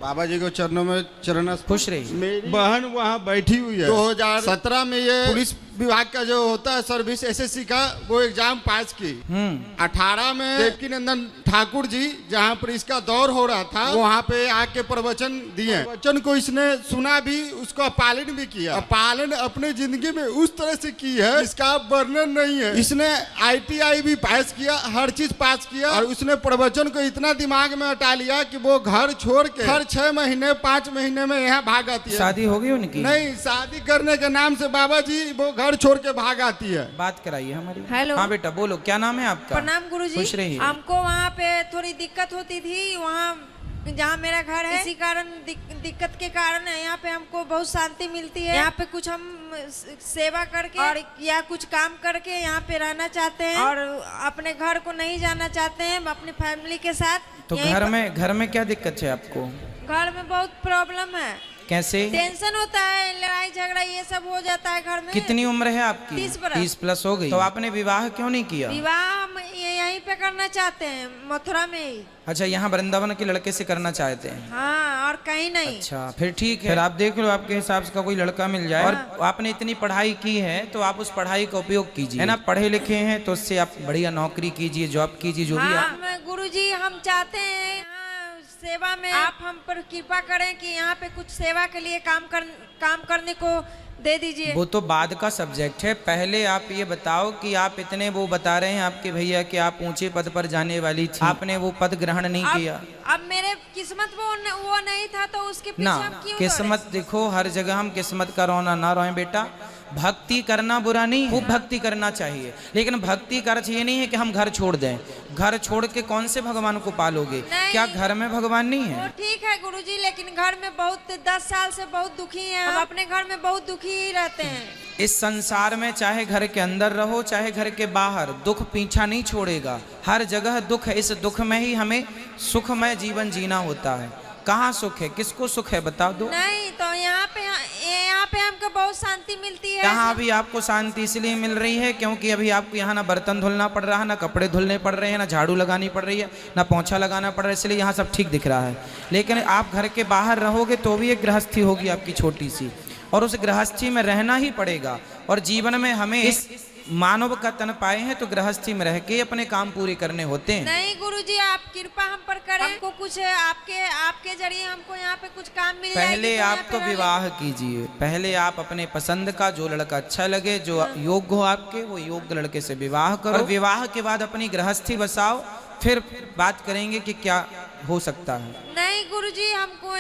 बाबा जी को चरणों में चरण खुश रही। मेरी बहन वहाँ बैठी हुई है। 2017 में ये पुलिस विभाग का जो होता है सर्विस एसएससी का वो एग्जाम पास की। 18 में देवकी नंदन ठाकुर जी जहाँ पर इसका दौर हो रहा था वहाँ पे आके प्रवचन दिए। प्रवचन को इसने सुना भी, उसका पालन भी किया। पालन अपने जिंदगी में उस तरह से की है इसका वर्णन नहीं है। इसने ITI भी पास किया, हर चीज पास किया और उसने प्रवचन को इतना दिमाग में हटा लिया कि वो घर छोड़ के हर 6 महीने 5 महीने में यहाँ भाग आती है। शादी हो गई उनकी? नहीं, शादी करने के नाम से बाबा जी वो घर छोड़ के भाग आती है। बात कराइए हमारी। हेलो। हाँ बेटा बोलो, क्या नाम है आपका? प्रणाम गुरुजी। खुश रहिए। हमको वहाँ पे थोड़ी दिक्कत होती थी, वहाँ जहाँ मेरा घर है, इसी कारण दिक्कत के कारण यहाँ पे हमको बहुत शांति मिलती है। यहाँ पे कुछ हम सेवा करके और या कुछ काम करके यहाँ पे रहना चाहते हैं और अपने घर को नहीं जाना चाहते हैं अपनी फैमिली के साथ। तो घर में क्या दिक्कत है आपको? घर में बहुत प्रॉब्लम है। कैसे? टेंशन होता है, लड़ाई झगड़ा ये सब हो जाता है घर में। कितनी उम्र है आपकी? 30 प्लस हो गई। तो आपने विवाह क्यों नहीं किया? विवाह हम यहीं पे करना चाहते हैं, मथुरा में ही। अच्छा, यहाँ वृंदावन के लड़के से करना चाहते हैं? हाँ, और कहीं नहीं। अच्छा, फिर ठीक है। फिर आप देख लो आपके हिसाब से कोई लड़का मिल जाए। और आपने इतनी पढ़ाई की है तो आप उस पढ़ाई का उपयोग कीजिए, है ना। पढ़े लिखे हैं तो उससे आप बढ़िया नौकरी कीजिए, जॉब कीजिए, जो भी आप। गुरुजी हम चाहते हैं सेवा में आप हम पर कृपा करें कि यहाँ पे कुछ सेवा के लिए काम करने को दे दीजिए। वो तो बाद का सब्जेक्ट है। पहले आप ये बताओ कि आप इतने वो बता रहे हैं आपके भैया कि आप ऊंचे पद पर जाने वाली थी, आपने वो पद ग्रहण नहीं किया। अब मेरे किस्मत वो नहीं था तो उसके पीछे हम क्यों किस्मत देखो, हर जगह हम किस्मत का रोना ना रोएं बेटा। भक्ति करना बुरा नहीं, खूब भक्ति करना चाहिए, लेकिन भक्ति का अर्थ ये नहीं है कि हम घर छोड़ दें। घर छोड़ के कौन से भगवान को पालोगे? क्या घर में भगवान नहीं है? ठीक है गुरुजी, लेकिन घर में बहुत 10 साल से बहुत दुखी हैं। हम अपने घर में बहुत दुखी ही रहते हैं। इस संसार में चाहे घर के अंदर रहो चाहे घर के बाहर, दुख पीछा नहीं छोड़ेगा। हर जगह दुख है, इस दुख में ही हमें सुखमय जीवन जीना होता है। कहाँ सुख है? किसको सुख है बता दो। नहीं तो यहाँ पे हमको बहुत शांति मिलती है। यहाँ भी आपको शांति इसलिए मिल रही है क्योंकि अभी आपको यहाँ ना बर्तन धुलना पड़ रहा है, ना कपड़े धुलने पड़ रहे हैं, ना झाड़ू लगानी पड़ रही है, ना पोंछा लगाना पड़ रहा है, इसलिए यहाँ सब ठीक दिख रहा है। लेकिन आप घर के बाहर रहोगे तो भी एक गृहस्थी होगी आपकी छोटी सी, और उस गृहस्थी में रहना ही पड़ेगा। और जीवन में हमें इस मानव का तन पाए हैं तो गृहस्थी में रह के अपने काम पूरे करने होते हैं। नहीं गुरुजी, आप कृपा हम पर करें, हमको कुछ आपके जरिए हमको यहाँ पे कुछ काम मिल जाएगी। पहले आप तो विवाह कीजिए, पहले आप अपने पसंद का जो लड़का अच्छा लगे, जो योग्य हो आपके, वो योग्य लड़के से विवाह करो। और विवाह के बाद अपनी गृहस्थी बसाओ, फिर बात करेंगे कि क्या हो सकता है। नहीं गुरुजी, हमको